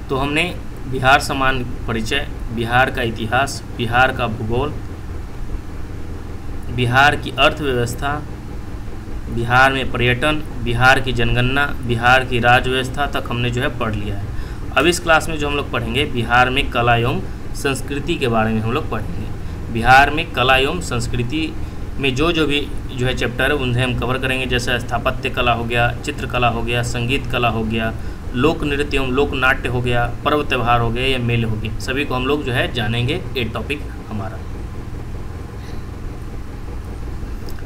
तो हमने बिहार सामान्य परिचय, बिहार का इतिहास, बिहार का भूगोल, बिहार की अर्थव्यवस्था, बिहार में पर्यटन, बिहार की जनगणना, बिहार की राज्य व्यवस्था तक हमने जो है पढ़ लिया है। अब इस क्लास में जो हम लोग पढ़ेंगे, बिहार में कला एवं संस्कृति के बारे में हम लोग पढ़ेंगे। बिहार में कला एवं संस्कृति में जो भी जो है चैप्टर है उन्हें हम कवर करेंगे, जैसे स्थापत्य कला हो गया, चित्रकला हो गया, संगीत कला हो गया, लोक नृत्य एवं लोक नाट्य हो गया, पर्व त्यौहार हो गए या मेले हो गए, सभी को हम लोग जो है जानेंगे। एक टॉपिक हमारा।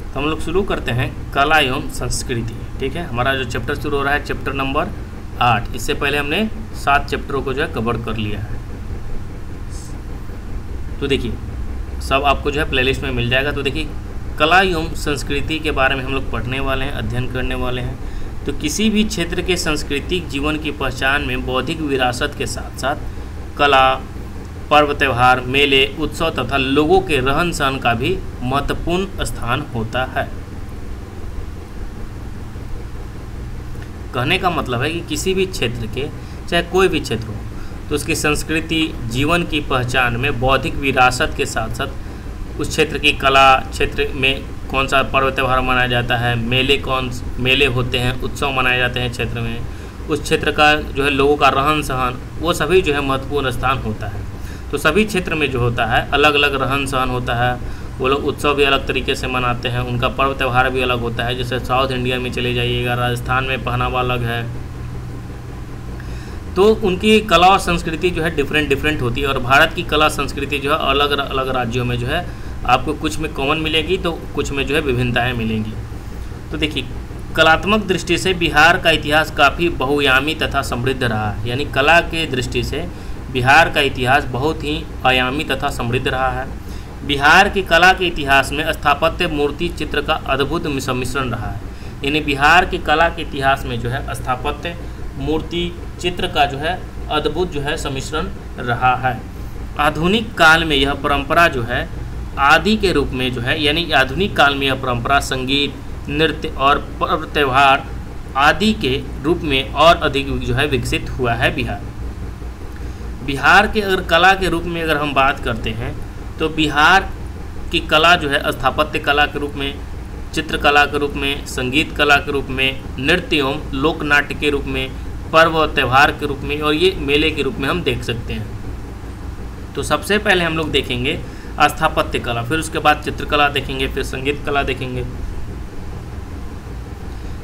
तो हम लोग शुरू करते हैं कला एवं संस्कृति। ठीक है, हमारा जो चैप्टर शुरू हो रहा है चैप्टर नंबर 8। इससे पहले हमने 7 चैप्टरों को जो है कवर कर लिया है। तो देखिए सब आपको जो है प्लेलिस्ट में मिल जाएगा। तो देखिए कला एवं संस्कृति के बारे में हम लोग पढ़ने वाले हैं, अध्ययन करने वाले हैं। तो किसी भी क्षेत्र के सांस्कृतिक जीवन की पहचान में बौद्धिक विरासत के साथ साथ कला, पर्व त्यौहार, मेले, उत्सव तथा लोगों के रहन सहन का भी महत्वपूर्ण स्थान होता है। कहने का मतलब है कि किसी भी क्षेत्र के, चाहे कोई भी क्षेत्र हो, तो उसकी संस्कृति जीवन की पहचान में बौद्धिक विरासत के साथ साथ उस क्षेत्र की कला, क्षेत्र में कौन सा पर्व त्यौहार मनाया जाता है, मेले होते हैं, उत्सव मनाए जाते हैं क्षेत्र में, उस क्षेत्र का जो है लोगों का रहन सहन, वो सभी जो है महत्वपूर्ण स्थान होता है। तो सभी क्षेत्र में जो होता है अलग अलग रहन सहन होता है। वो लोग उत्सव भी अलग तरीके से मनाते हैं, उनका पर्व त्यौहार भी अलग होता है। जैसे साउथ इंडिया में चले जाइएगा, राजस्थान में पहनावा अलग है, तो उनकी कला और संस्कृति जो है डिफरेंट होती है। और भारत की कला संस्कृति जो है अलग अलग राज्यों में जो है आपको कुछ में कॉमन मिलेगी तो कुछ में जो है विभिन्नताएं मिलेंगी। तो देखिए कलात्मक दृष्टि से बिहार का इतिहास काफ़ी बहुआयामी तथा समृद्ध रहा है। यानी कला के दृष्टि से बिहार का इतिहास बहुत ही आयामी तथा समृद्ध रहा है। बिहार की कला के इतिहास में स्थापत्य, मूर्ति, चित्र का अद्भुत सम्मिश्रण रहा है। यानी बिहार की कला के इतिहास में जो है स्थापत्य, मूर्ति, चित्र का जो है अद्भुत जो है सम्मिश्रण रहा है। आधुनिक काल में यह परंपरा जो है आदि के रूप में जो है, यानी आधुनिक काल में यह परंपरा संगीत, नृत्य और पर्व त्यौहार आदि के रूप में और अधिक जो है विकसित हुआ है। बिहार के अगर कला के रूप में अगर हम बात करते हैं तो बिहार की कला जो है स्थापत्य कला के रूप में, चित्रकला के रूप में, संगीत कला के रूप में, नृत्य एवं लोक नाट्य के रूप में, पर्व और त्यौहार के रूप में और ये मेले के रूप में हम देख सकते हैं। तो सबसे पहले हम लोग देखेंगे स्थापत्य कला, फिर उसके बाद चित्रकला देखेंगे, फिर संगीत कला देखेंगे,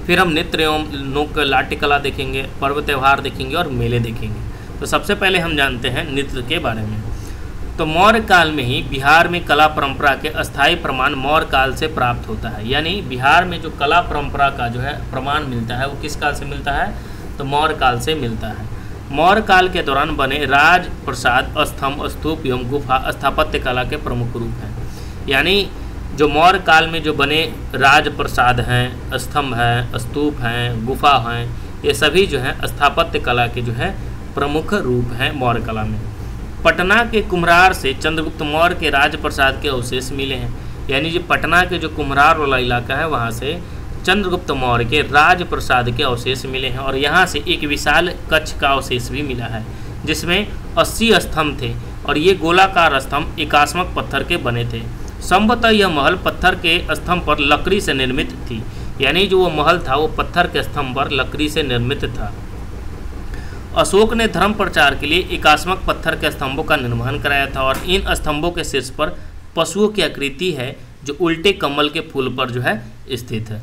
फिर हम नृत्य एवं लोक नाट्य कला देखेंगे, पर्व त्यौहार देखेंगे और मेले देखेंगे। तो सबसे पहले हम जानते हैं नृत्य के बारे में। तो मौर्य काल में ही बिहार में कला परंपरा के अस्थायी प्रमाण मौर्य काल से प्राप्त होता है। यानी बिहार में जो कला परंपरा का जो है प्रमाण मिलता है वो किस काल से मिलता है, तो मौर्य काल से मिलता है। मौर्य काल के दौरान बने राज प्रसाद, स्तंभ, स्तूप एवं गुफा स्थापत्य कला के प्रमुख रूप हैं। यानी जो मौर्य काल में जो बने राज प्रसाद हैं, स्तंभ हैं, स्तूप हैं, गुफा हैं, ये सभी जो है स्थापत्य कला के जो है प्रमुख रूप हैं मौर्य कला में। पटना के कुम्हरार से चंद्रगुप्त मौर्य के राज प्रसाद के अवशेष मिले हैं। यानी जो पटना के जो कुम्हरार वाला इलाका है वहाँ से चंद्रगुप्त मौर्य के राज प्रसाद के अवशेष मिले हैं। और यहाँ से एक विशाल कक्ष का अवशेष भी मिला है जिसमें 80 स्तंभ थे और ये गोलाकार स्तंभ एकास्मक पत्थर के बने थे। संभवतः यह महल पत्थर के स्तंभ पर लकड़ी से निर्मित थी। यानी जो वो महल था वो पत्थर के स्तंभ पर लकड़ी से निर्मित था। अशोक ने धर्म प्रचार के लिए एकास्मक पत्थर के स्तंभों का निर्माण कराया था और इन स्तंभों के शीर्ष पर पशुओं की आकृति है जो उल्टे कमल के फूल पर जो है स्थित है।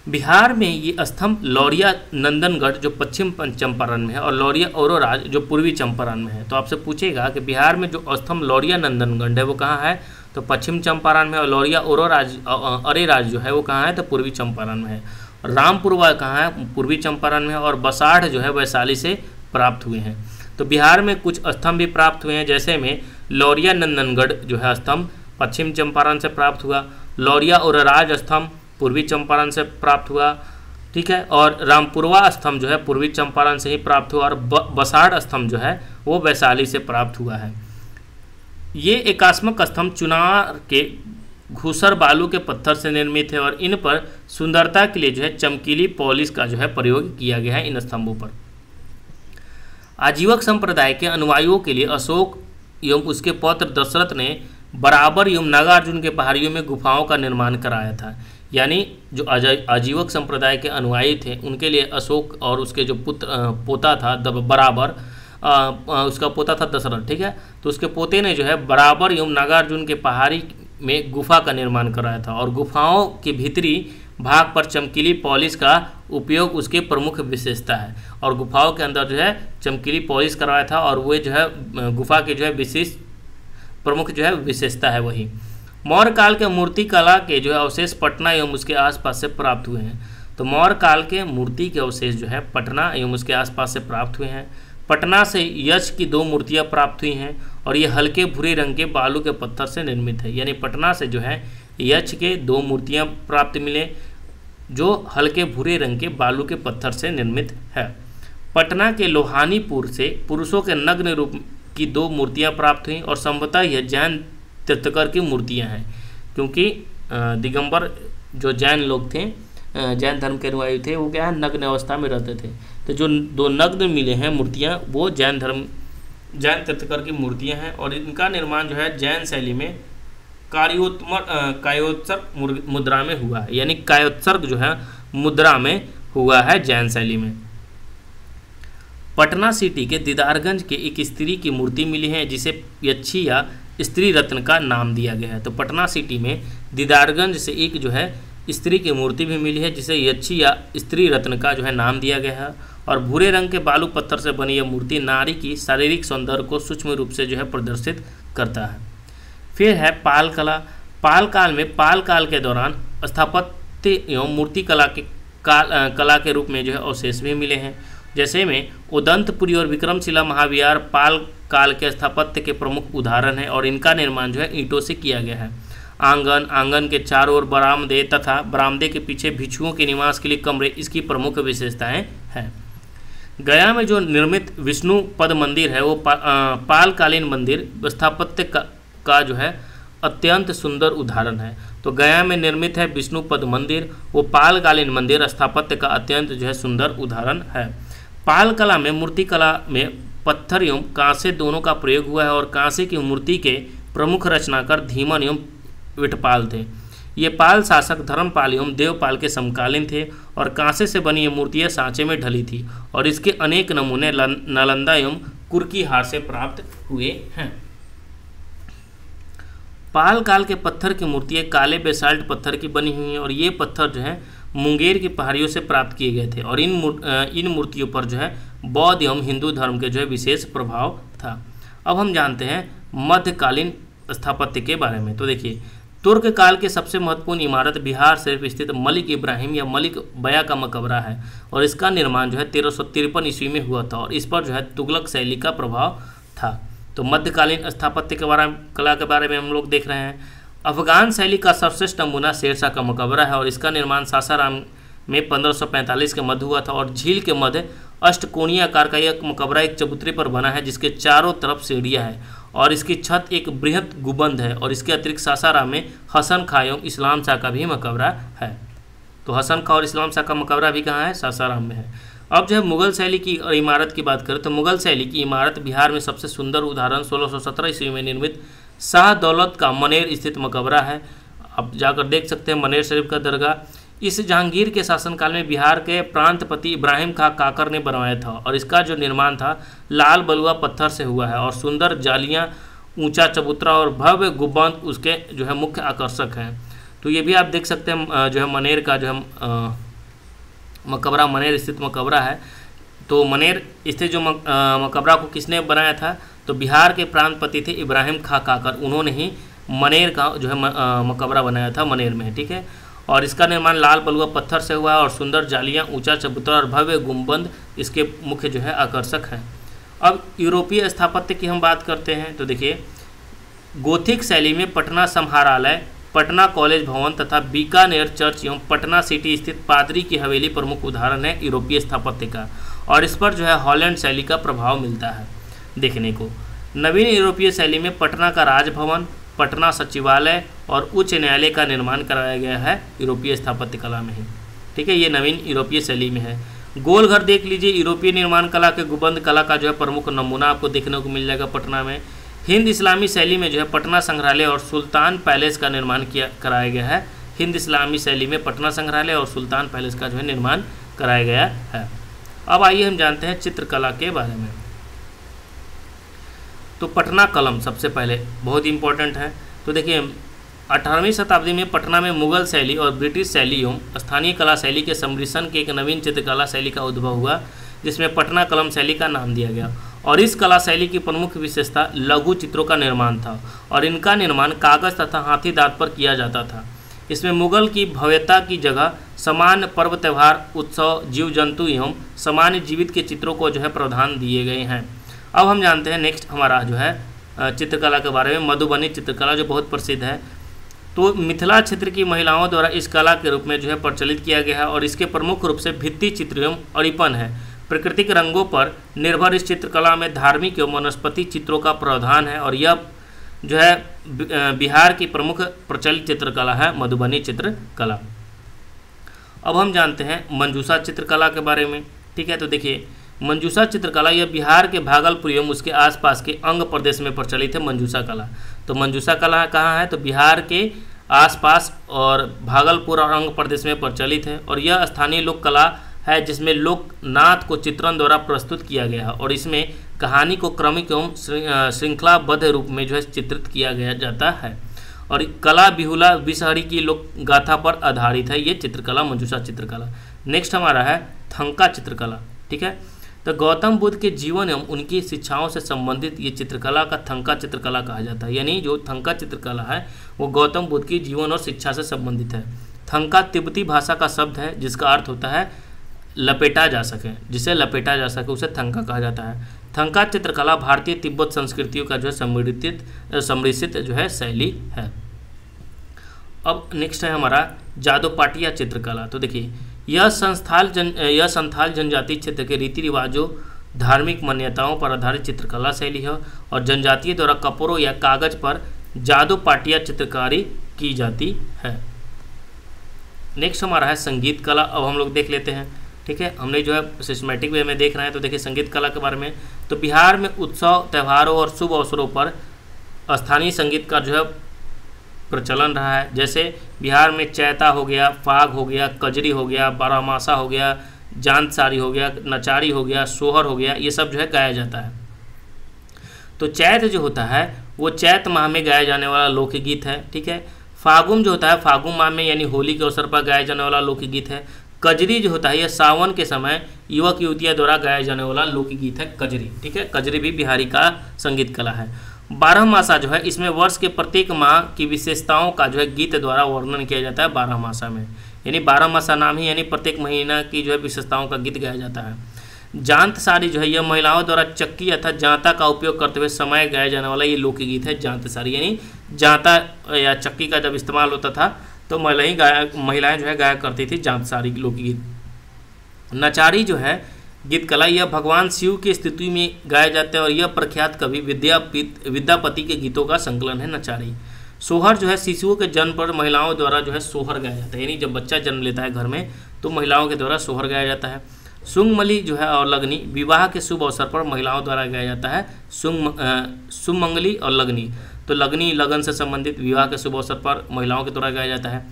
बिहार में ये स्तंभ लौरिया नंदनगढ़ जो पश्चिम चंपारण में है और लौरिया औरोराज जो पूर्वी चंपारण में है। तो आपसे पूछेगा कि बिहार में जो स्तंभ लौरिया नंदनगढ़ है वो कहाँ है, तो पश्चिम चंपारण में, और लौरिया औरोराज अरेराज जो है वो कहाँ है, तो पूर्वी चंपारण में है। रामपुरवा कहाँ है, पूर्वी चंपारण में है। और बसाढ़ जो है वैशाली से प्राप्त हुए हैं। तो बिहार में कुछ स्तंभ भी प्राप्त हुए हैं, जैसे में लौरिया नंदनगढ़ जो है स्तंभ पश्चिम चंपारण से प्राप्त हुआ, लौरिया औरोराज स्तंभ पूर्वी चंपारण से प्राप्त हुआ, ठीक है, और रामपुरवा स्तंभ जो है पूर्वी चंपारण से ही प्राप्त हुआ, और बसाढ़ स्तंभ जो है वो वैशाली से प्राप्त हुआ है। ये एकास्मक स्तंभ चुनार के घूसर बालू के पत्थर से निर्मित है और इन पर सुंदरता के लिए जो है चमकीली पॉलिश का जो है प्रयोग किया गया है इन स्तंभों पर। आजीवक संप्रदाय के अनुयायियों के लिए अशोक एवं उसके पौत्र दशरथ ने बराबर एवं नागार्जुन के पहाड़ियों में गुफाओं का निर्माण कराया था। यानी जो आजीवक संप्रदाय के अनुयायी थे उनके लिए अशोक और उसके जो पोता था बराबर उसका पोता था दशरथ, ठीक है, तो उसके पोते ने जो है बराबर एवं नागार्जुन के पहाड़ी में गुफा का निर्माण कराया था और गुफाओं के भीतरी भाग पर चमकीली पॉलिश का उपयोग उसके प्रमुख विशेषता है। और गुफाओं के अंदर जो है चमकीली पॉलिश करवाया था और वो जो है गुफा की जो है विशेष प्रमुख जो है विशेषता है वही। मौर्य काल के मूर्ति कला के जो है अवशेष पटना एवं उसके आसपास से प्राप्त हुए हैं। तो मौर्य काल के मूर्ति के अवशेष जो है पटना एवं उसके आसपास से प्राप्त हुए हैं। पटना से यक्ष की 2 मूर्तियां प्राप्त हुई हैं और ये हल्के भूरे रंग के बालू के पत्थर से निर्मित है। यानी पटना से जो है यक्ष के 2 मूर्तियां प्राप्त मिले जो हल्के भूरे रंग के बालू के पत्थर से निर्मित है। पटना के लोहानीपुर से पुरुषों के नग्न रूप की 2 मूर्तियां प्राप्त हुई और संभवतः यह जैन तीर्थकर की मूर्तियां हैं, क्योंकि दिगंबर जो जैन लोग थे, जैन धर्म के अनुयायी थे, वो क्या है नग्न अवस्था में रहते थे। तो जो 2 नग्न मिले हैं मूर्तियां वो जैन तीर्थकर की मूर्तियां हैं और इनका निर्माण जो है जैन शैली में कायोत्सर्ग मुद्रा में हुआ है। यानी कायोत्सर्ग जो है मुद्रा में हुआ है जैन शैली में। पटना सिटी के दीदारगंज के एक स्त्री की मूर्ति मिली है जिसे यक्षी या स्त्री रत्न का नाम दिया गया है। तो पटना सिटी में दीदारगंज से एक जो है स्त्री की मूर्ति भी मिली है जिसे यक्षी या स्त्री रत्न का जो है नाम दिया गया है। और भूरे रंग के बालू पत्थर से बनी यह मूर्ति नारी की शारीरिक सौंदर्य को सूक्ष्म रूप से जो है प्रदर्शित करता है। फिर है पाल कला। पाल काल में पाल काल के दौरान स्थापत्य एवं मूर्ति कला के रूप में जो है अवशेष भी मिले हैं। जैसे में उदंतपुरी और विक्रमशिला महाविहार पाल काल के स्थापत्य के प्रमुख उदाहरण हैं और इनका निर्माण जो है ईंटों से किया गया है। आंगन के चारों ओर बरामदे तथा बरामदे के पीछे भिक्षुओं के निवास के लिए कमरे इसकी प्रमुख विशेषताएं हैं। गया में जो निर्मित विष्णु पद मंदिर है वो पालकालीन मंदिर स्थापत्य का जो है अत्यंत सुंदर उदाहरण है। तो गया में निर्मित है विष्णु पद मंदिर, वो पालकालीन मंदिर स्थापत्य का अत्यंत जो है सुंदर उदाहरण है। पाल कला में मूर्ति कला में पत्थर एवं कांसे दोनों का प्रयोग हुआ है और कांसे की मूर्ति के प्रमुख रचनाकार धीमन एवं विठपाल थे। ये पाल शासक धर्मपाल एवं देवपाल के समकालीन थे और कांसे से बनी ये मूर्तियाँ सांचे में ढली थी और इसके अनेक नमूने नालंदा एवं कुर्कीहार से प्राप्त हुए हैं। पाल काल के पत्थर की मूर्तियाँ काले बेसाल्ट पत्थर की बनी हुई हैं और ये पत्थर जो है मुंगेर की पहाड़ियों से प्राप्त किए गए थे और इन मूर्तियों पर जो है बौद्ध एवं हिंदू धर्म के जो है विशेष प्रभाव था। अब हम जानते हैं मध्यकालीन स्थापत्य के बारे में। तो देखिए तुर्क काल के सबसे महत्वपूर्ण इमारत बिहार शरीफ स्थित मलिक इब्राहिम या मलिक बया का मकबरा है और इसका निर्माण जो है 1353 ईस्वी में हुआ था और इस पर जो है तुगलक शैली का प्रभाव था। तो मध्यकालीन स्थापत्य के कला के बारे में हम लोग देख रहे हैं। अफगान शैली का सर्वश्रेष्ठ नमूना शेरशाह का मकबरा है और इसका निर्माण सासाराम में 1545 के मध्य हुआ था और झील के मध्य अष्टकोणीय आकार का यह मकबरा एक चबूतरे पर बना है जिसके चारों तरफ सीढ़ियाँ हैं और इसकी छत एक बृहत गुंबद है और इसके अतिरिक्त सासाराम में हसन खां एवं इस्लाम शाह का भी मकबरा है। तो हसन खां और इस्लाम शाह का मकबरा भी कहाँ है? सासाराम में है। अब जो है मुगल शैली की इमारत की बात करें तो मुगल शैली की इमारत बिहार में सबसे सुंदर उदाहरण 1617 ईस्वी में निर्मित शाह दौलत का मनेर स्थित मकबरा है। आप जाकर देख सकते हैं मनेर शरीफ का दरगाह। इस जहांगीर के शासनकाल में बिहार के प्रांतपति इब्राहिम खां काकर ने बनवाया था और इसका जो निर्माण था लाल बलुआ पत्थर से हुआ है और सुंदर जालियां, ऊंचा चबूतरा और भव्य गुंबद उसके जो है मुख्य आकर्षक हैं। तो ये भी आप देख सकते हैं जो है मनेर का जो है मकबरा मनेर स्थित मकबरा है। तो मनेर स्थित जो मकबरा को किसने बनाया था? तो बिहार के प्रांतपति थे इब्राहिम खां काकर, उन्होंने ही मनेर का जो है मकबरा बनाया था मनेर में, ठीक है। और इसका निर्माण लाल बलुआ पत्थर से हुआ और सुंदर जालियां, ऊंचा चबूतरा और भव्य गुंबद इसके मुख्य जो है आकर्षक हैं। अब यूरोपीय स्थापत्य की हम बात करते हैं तो देखिए गोथिक शैली में पटना समाहरणालय, पटना कॉलेज भवन तथा बीकानेर चर्च एवं पटना सिटी स्थित पादरी की हवेली प्रमुख उदाहरण है यूरोपीय स्थापत्य का और इस पर जो है हॉलैंड शैली का प्रभाव मिलता है देखने को। नवीन यूरोपीय शैली में पटना का राजभवन, पटना सचिवालय और उच्च न्यायालय का निर्माण कराया गया है यूरोपीय स्थापत्य कला में ही, ठीक है। ये नवीन यूरोपीय शैली में है। गोल घर देख लीजिए, यूरोपीय निर्माण कला के गुंबद कला का जो है प्रमुख नमूना आपको देखने को मिल जाएगा पटना में। हिंद इस्लामी शैली में जो है पटना संग्रहालय और सुल्तान पैलेस का निर्माण कराया गया है। हिंद इस्लामी शैली में पटना संग्रहालय और सुल्तान पैलेस का जो है निर्माण कराया गया है। अब आइए हम जानते हैं चित्रकला के बारे में। तो पटना कलम सबसे पहले बहुत इंपॉर्टेंट है। तो देखिए 18वीं शताब्दी में पटना में मुगल शैली और ब्रिटिश शैली एवं स्थानीय कला शैली के सम्मिश्रण के एक नवीन चित्रकला शैली का उद्भव हुआ, जिसमें पटना कलम शैली का नाम दिया गया। और इस कला शैली की प्रमुख विशेषता लघु चित्रों का निर्माण था और इनका निर्माण कागज तथा हाथी दांत पर किया जाता था। इसमें मुगल की भव्यता की जगह सामान्य पर्व त्यौहार, उत्सव, जीव जंतु एवं सामान्य जीवित के चित्रों को जो है प्रावधान दिए गए हैं। अब हम जानते हैं नेक्स्ट हमारा जो है चित्रकला के बारे में। मधुबनी चित्रकला जो बहुत प्रसिद्ध है, तो मिथिला क्षेत्र की महिलाओं द्वारा इस कला के रूप में जो है प्रचलित किया गया है और इसके प्रमुख रूप से भित्ति चित्र एवं अड़िपन है। प्राकृतिक रंगों पर निर्भर इस चित्रकला में धार्मिक एवं वनस्पति चित्रों का प्रावधान है और यह जो है बिहार की प्रमुख प्रचलित चित्रकला है, मधुबनी चित्रकला। अब हम जानते हैं मंजूषा चित्रकला के बारे में। ठीक है, तो देखिए मंजूषा चित्रकला यह बिहार के भागलपुर एवं उसके आसपास के अंग प्रदेश में प्रचलित है। मंजूषा कला, तो मंजूषा कला कहाँ है, तो बिहार के आसपास और भागलपुर और अंग प्रदेश में प्रचलित है और यह स्थानीय लोक कला है जिसमें लोकनाथ को चित्रण द्वारा प्रस्तुत किया गया है और इसमें कहानी को क्रमिक एवं श्रृंखलाबद्ध रूप में जो है चित्रित किया गया जाता है और कला बिहुला बिसहरी की लोक गाथा पर आधारित है ये चित्रकला, मंजूषा चित्रकला। नेक्स्ट हमारा है थंका चित्रकला। ठीक है, तो गौतम बुद्ध के जीवन एवं उनकी शिक्षाओं से संबंधित ये चित्रकला का थंका चित्रकला कहा जाता है। यानी जो थंका चित्रकला है वो गौतम बुद्ध की जीवन और शिक्षा से संबंधित है। थंका तिब्बती भाषा का शब्द है जिसका अर्थ होता है लपेटा जा सके, जिसे लपेटा जा सके उसे थंका कहा जाता है। थंका चित्रकला भारतीय तिब्बत संस्कृतियों का जो है सम्मिश्रित जो है शैली है। अब नेक्स्ट है हमारा जादोपाटिया चित्रकला। तो देखिए यह संथाल जनजातीय क्षेत्र के रीति रिवाजों, धार्मिक मान्यताओं पर आधारित चित्रकला शैली है और जनजातीय द्वारा कपड़ों या कागज पर जादोपाटिया चित्रकारी की जाती है। नेक्स्ट हमारा है संगीत कला। अब हम लोग देख लेते हैं। ठीक है, हमने जो है सिस्टमेटिक वे में देख रहे हैं। तो देखिए संगीत कला के बारे में, तो बिहार में उत्सव, त्योहारों और शुभ अवसरों पर स्थानीय संगीत का जो है प्रचलन रहा है। जैसे बिहार में चैता हो गया, फाग हो गया, कजरी हो गया, बारहमासा हो गया, जांतसारी हो गया, नचारी हो गया, सोहर हो गया, ये सब जो है गाया जाता है। तो चैत जो होता है वो चैत माह में गाया जाने वाला लोकगीत है। ठीक है, फागुन जो होता है फागुन माह में यानी होली के अवसर पर गाया जाने वाला लोकगीत है। कजरी जो होता है यह सावन के समय युवक युवतियों द्वारा गाया जाने वाला लोकगीत है कजरी। ठीक है, कजरी भी बिहारी का संगीत कला है। बारहमासा जो है इसमें वर्ष के प्रत्येक माह की विशेषताओं का जो है गीत द्वारा वर्णन किया जाता है बारहमासा में, यानी बारहमासा नाम ही यानी प्रत्येक महीना की जो है विशेषताओं का गीत गाया जाता है। जांतसारी जो है यह महिलाओं द्वारा चक्की अर्थात जांता का उपयोग करते हुए समय गाया जाने वाला ये लोकगीत है जांतसारी, यानी जांता या चक्की का जब इस्तेमाल होता था तो महिलाएं जो है गाया करती थी जांतसारी लोकगीत। नचारी जो है गीत कला यह भगवान शिव की स्तुति में गाया जाता है और यह प्रख्यात कवि विद्यापति के गीतों का संकलन है नचारी। सोहर जो है शिशुओं के जन्म पर महिलाओं द्वारा जो है सोहर गाया जाता है, यानी जब बच्चा जन्म लेता है घर में तो महिलाओं के द्वारा सोहर गाया जाता है। सुंगमली जो है और लगनी विवाह के शुभ अवसर पर महिलाओं द्वारा गाया जाता है सुमंगली और लगनी। तो लगनी लगन से संबंधित विवाह के शुभ अवसर पर महिलाओं के द्वारा गाया जाता है।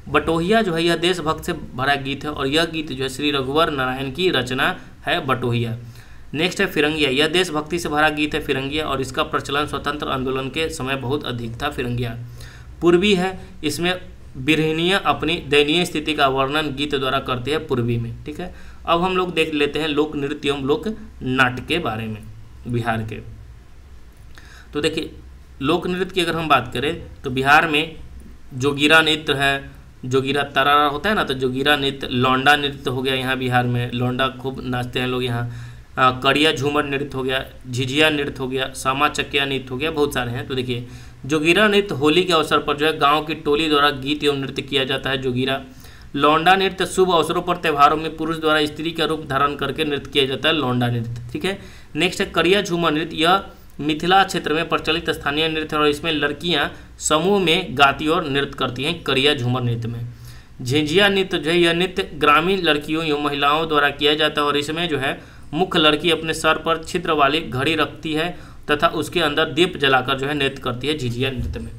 बटोहिया जो है यह देशभक्त से भरा गीत है और यह गीत जो है श्री रघुवर नारायण की रचना है बटोहिया। नेक्स्ट है फिरंगिया, यह देशभक्ति से भरा गीत है फिरंगिया और इसका प्रचलन स्वतंत्र आंदोलन के समय बहुत अधिक था फिरंगिया। पूर्वी है, इसमें बिरहनियाँ अपनी दयनीय स्थिति का वर्णन गीत द्वारा करते हैं पूर्वी में। ठीक है, अब हम लोग देख लेते हैं लोक नृत्य एवं लोक नाट्य के बारे में बिहार के। तो देखिए लोक नृत्य की अगर हम बात करें तो बिहार में जोगीरा नृत्य है, जोगीरा तरारा होता है ना, तो जोगीरा नृत्य, लौंडा नृत्य हो गया यहाँ बिहार में, लौंडा खूब नाचते हैं लोग यहाँ। कड़िया झूमर नृत्य हो गया, झिझिया नृत्य हो गया, सामा चकिया नृत्य हो गया, बहुत सारे हैं। तो देखिए जोगीरा नृत्य होली के अवसर पर जो है गांव की टोली द्वारा गीत एवं नृत्य किया जाता है जोगीरा। लौंडा नृत्य शुभ अवसरों पर त्योहारों में पुरुष द्वारा स्त्री का रूप धारण करके नृत्य किया जाता है लौंडा नृत्य। ठीक है, नेक्स्ट है कड़िया झूमर नृत्य, यह मिथिला क्षेत्र में प्रचलित स्थानीय नृत्य और इसमें लड़कियां समूह में गाती और नृत्य करती हैं कड़िया झूमर नृत्य में। झिझिया नृत्य जो है यह नृत्य ग्रामीण लड़कियों या महिलाओं द्वारा किया जाता है और इसमें जो है मुख्य लड़की अपने सर पर छिद्र वाली घड़ी रखती है तथा उसके अंदर दीप जलाकर जो है नृत्य करती है झिझिया नृत्य में।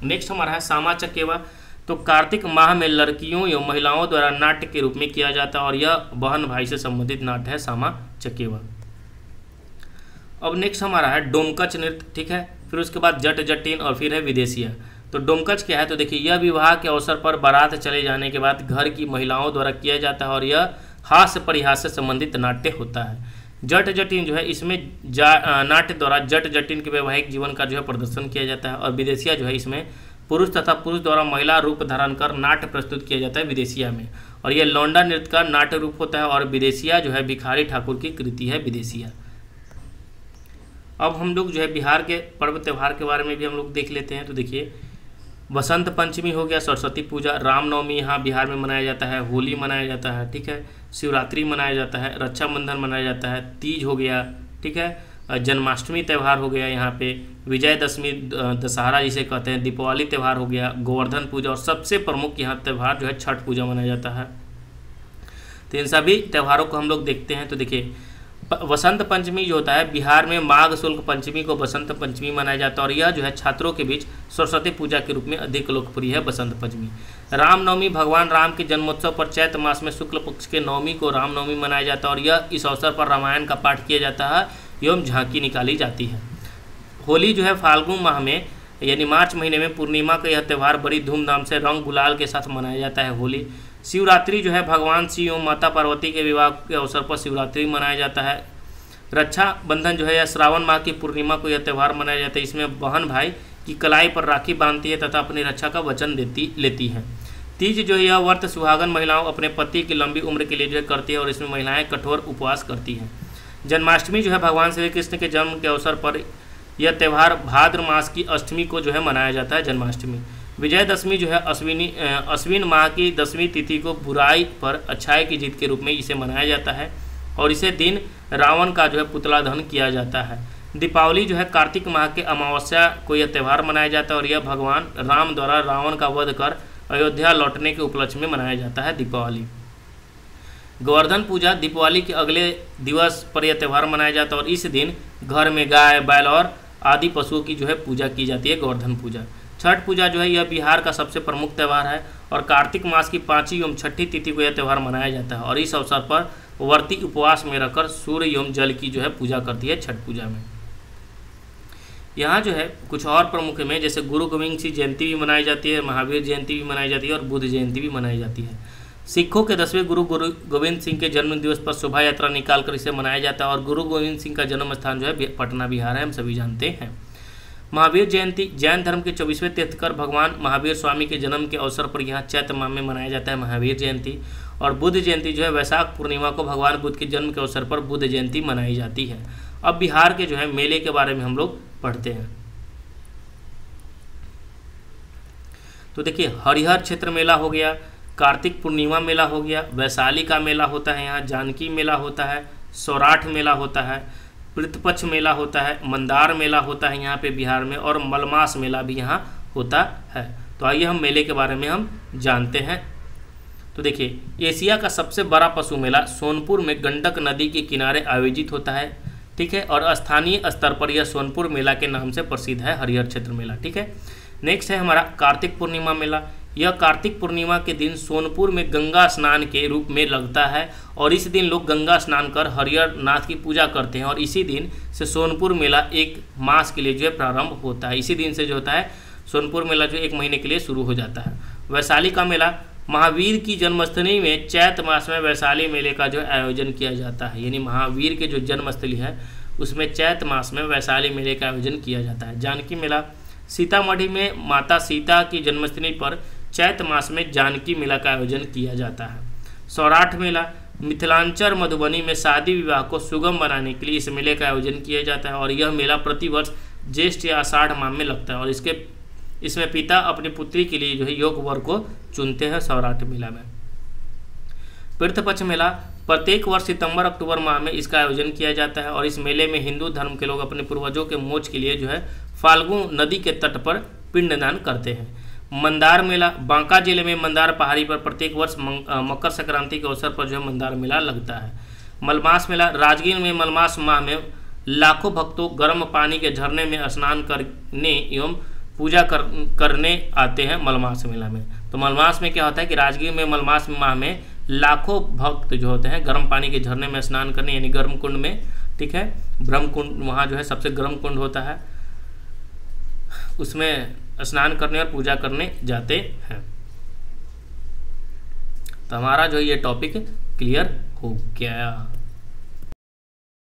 नेक्स्ट हमारा है सामा चकेवा। तो कार्तिक माह में लड़कियों या महिलाओं द्वारा नाट्य के रूप में किया जाता है और यह बहन भाई से संबंधित नाट्य है सामा चकेवा। अब नेक्स्ट हमारा है डोमकच नृत्य, ठीक है। फिर उसके बाद जट जटिन और फिर है विदेशिया। तो डोमकच क्या है, तो देखिए यह विवाह के अवसर पर बारात चले जाने के बाद घर की महिलाओं द्वारा किया जाता है और यह हास्य परिहास से संबंधित नाट्य होता है। जट जटिन जो है इसमें नाट्य द्वारा जट जटिन के वैवाहिक जीवन का जो है प्रदर्शन किया जाता है और विदेशिया जो है इसमें पुरुष तथा पुरुष द्वारा महिला रूप धारण कर नाट्य प्रस्तुत किया जाता है विदेशिया में, और यह लौंडा नृत्य का नाट्य रूप होता है और विदेशिया जो है भिखारी ठाकुर की कृति है विदेशिया। अब हम लोग जो है बिहार के पर्व त्यौहार के बारे में भी हम लोग देख लेते हैं। तो देखिए बसंत पंचमी हो गया, सरस्वती पूजा, रामनवमी यहाँ बिहार में मनाया जाता है, होली मनाया जाता है, ठीक है, शिवरात्रि मनाया जाता है, रक्षाबंधन मनाया जाता है, तीज हो गया, ठीक है, जन्माष्टमी त्यौहार हो गया, यहाँ पे विजयदशमी दशहरा जिसे कहते हैं, दीपावली त्यौहार हो गया, गोवर्धन पूजा और सबसे प्रमुख यहाँ त्यौहार जो है छठ पूजा मनाया जाता है। तो इन सभी त्यौहारों को हम लोग देखते हैं। तो देखिए वसंत पंचमी जो होता है बिहार में माघ शुक्ल पंचमी को बसंत पंचमी मनाया जाता है और यह जो है छात्रों के बीच सरस्वती पूजा के रूप में अधिक लोकप्रिय है बसंत पंचमी। रामनवमी भगवान राम के जन्मोत्सव पर चैत्र मास में शुक्ल पक्ष के नवमी को रामनवमी मनाया जाता है और यह इस अवसर पर रामायण का पाठ किया जाता है एवं झांकी निकाली जाती है। होली जो है फाल्गुन माह में यानी मार्च महीने में पूर्णिमा का यह त्यौहार बड़ी धूमधाम से रंग गुलाल के साथ मनाया जाता है होली। शिवरात्रि जो है भगवान शिव एवं माता पार्वती के विवाह के अवसर पर शिवरात्रि मनाया जाता है। रक्षाबंधन जो है यह श्रावण माह की पूर्णिमा को यह त्यौहार मनाया जाता है। इसमें बहन भाई की कलाई पर राखी बांधती है तथा अपनी रक्षा का वचन लेती है। तीज जो है यह व्रत सुहागन महिलाओं अपने पति की लंबी उम्र के लिए जो करती है और इसमें महिलाएं कठोर उपवास करती हैं। जन्माष्टमी जो है भगवान श्री कृष्ण के जन्म के अवसर पर यह त्यौहार भाद्र मास की अष्टमी को जो है मनाया जाता है जन्माष्टमी। विजयदशमी जो है अश्विन माह की 10वीं तिथि को बुराई पर अच्छाई की जीत के रूप में इसे मनाया जाता है और इसे दिन रावण का जो है पुतला दहन किया जाता है। दीपावली जो है कार्तिक माह के अमावस्या को यह त्यौहार मनाया जाता है और यह भगवान राम द्वारा रावण का वध कर अयोध्या लौटने के उपलक्ष्य में मनाया जाता है दीपावली। गोवर्धन पूजा दीपावली के अगले दिवस पर यह त्यौहार मनाया जाता है और इस दिन घर में गाय बैल और आदि पशुओं की जो है पूजा की जाती है गोवर्धन पूजा। छठ पूजा जो है यह बिहार का सबसे प्रमुख त्यौहार है और कार्तिक मास की 5वीं एवं 6ठी तिथि को यह त्यौहार मनाया जाता है और इस अवसर पर व्रती उपवास में रहकर सूर्य एवं जल की जो है पूजा करती है छठ पूजा में। यहाँ जो है कुछ और प्रमुख में जैसे गुरु गोविंद सिंह जयंती भी मनाई जाती है, महावीर जयंती भी मनाई जाती है और बुद्ध जयंती भी मनाई जाती है। सिखों के 10वें गुरु गोविंद सिंह के जन्म दिवस पर शोभा यात्रा निकालकर इसे मनाया जाता है और गुरु गोविंद सिंह का जन्म स्थान जो है पटना बिहार है, हम सभी जानते हैं। महावीर जयंती जैन धर्म के 24वें तीर्थंकर भगवान महावीर स्वामी के जन्म के अवसर पर यहाँ चैत्र माह में मनाया जाता है महावीर जयंती। और बुद्ध जयंती जो है वैशाख पूर्णिमा को भगवान बुद्ध के जन्म के अवसर पर बुद्ध जयंती मनाई जाती है। अब बिहार के जो है मेले के बारे में हम लोग पढ़ते हैं। तो देखिए हरिहर क्षेत्र मेला हो गया, कार्तिक पूर्णिमा मेला हो गया, वैशाली का मेला होता है, यहाँ जानकी मेला होता है, सौराठ मेला होता है, पितृपक्ष मेला होता है, मंदार मेला होता है यहाँ पे बिहार में और मलमास मेला भी यहाँ होता है। तो आइए हम मेले के बारे में हम जानते हैं। तो देखिए एशिया का सबसे बड़ा पशु मेला सोनपुर में गंडक नदी के किनारे आयोजित होता है, ठीक है, और स्थानीय स्तर पर यह सोनपुर मेला के नाम से प्रसिद्ध है, हरिहर क्षेत्र मेला, ठीक है। नेक्स्ट है हमारा कार्तिक पूर्णिमा मेला। यह कार्तिक पूर्णिमा के दिन सोनपुर में गंगा स्नान के रूप में लगता है और इस दिन लोग गंगा स्नान कर हरिहर नाथ की पूजा करते हैं और इसी दिन से सोनपुर मेला एक मास के लिए जो है प्रारंभ होता है। इसी दिन से जो होता है सोनपुर मेला जो 1 महीने के लिए शुरू हो जाता है। वैशाली का मेला महावीर की जन्मस्थली में चैत्र मास में वैशाली मेले का जो आयोजन किया जाता है, यानी महावीर के जो जन्मस्थली है उसमें चैत्र मास में वैशाली मेले का आयोजन किया जाता है। जानकी मेला सीतामढ़ी में माता सीता की जन्मस्थली पर चैत्र मास में जानकी मेला का आयोजन किया जाता है। सौराठ मेला मिथिलांचल मधुबनी में शादी विवाह को सुगम बनाने के लिए इस मेले का आयोजन किया जाता है और यह मेला प्रतिवर्ष ज्येष्ठ या आषाढ़ माह में लगता है और इसमें पिता अपनी पुत्री के लिए जो है योग वर को चुनते हैं। सौराठ मेला में पितृपक्ष मेला प्रत्येक वर्ष सितंबर अक्टूबर माह में इसका आयोजन किया जाता है और इस मेले में हिंदू धर्म के लोग अपने पूर्वजों के मोक्ष के लिए जो है फाल्गु नदी के तट पर पिंडदान करते हैं। मंदार मेला, बांका जिले में मंदार पहाड़ी पर प्रत्येक वर्ष मकर संक्रांति के अवसर पर जो है मंदार मेला लगता है। मलमास मेला, राजगीर में मलमास माह में लाखों भक्तों गर्म पानी के झरने में स्नान करने एवं पूजा करने आते हैं मलमास मेला में। तो मलमास में क्या होता है कि राजगीर में मलमास माह में लाखों भक्त जो होते हैं गर्म पानी के झरने में स्नान करने, यानी गर्म कुंड में, ठीक है, ब्रह्म कुंड वहाँ जो है सबसे गर्म कुंड होता है, उसमें स्नान करने और पूजा करने जाते हैं। तो हमारा जो ये टॉपिक क्लियर हो गया।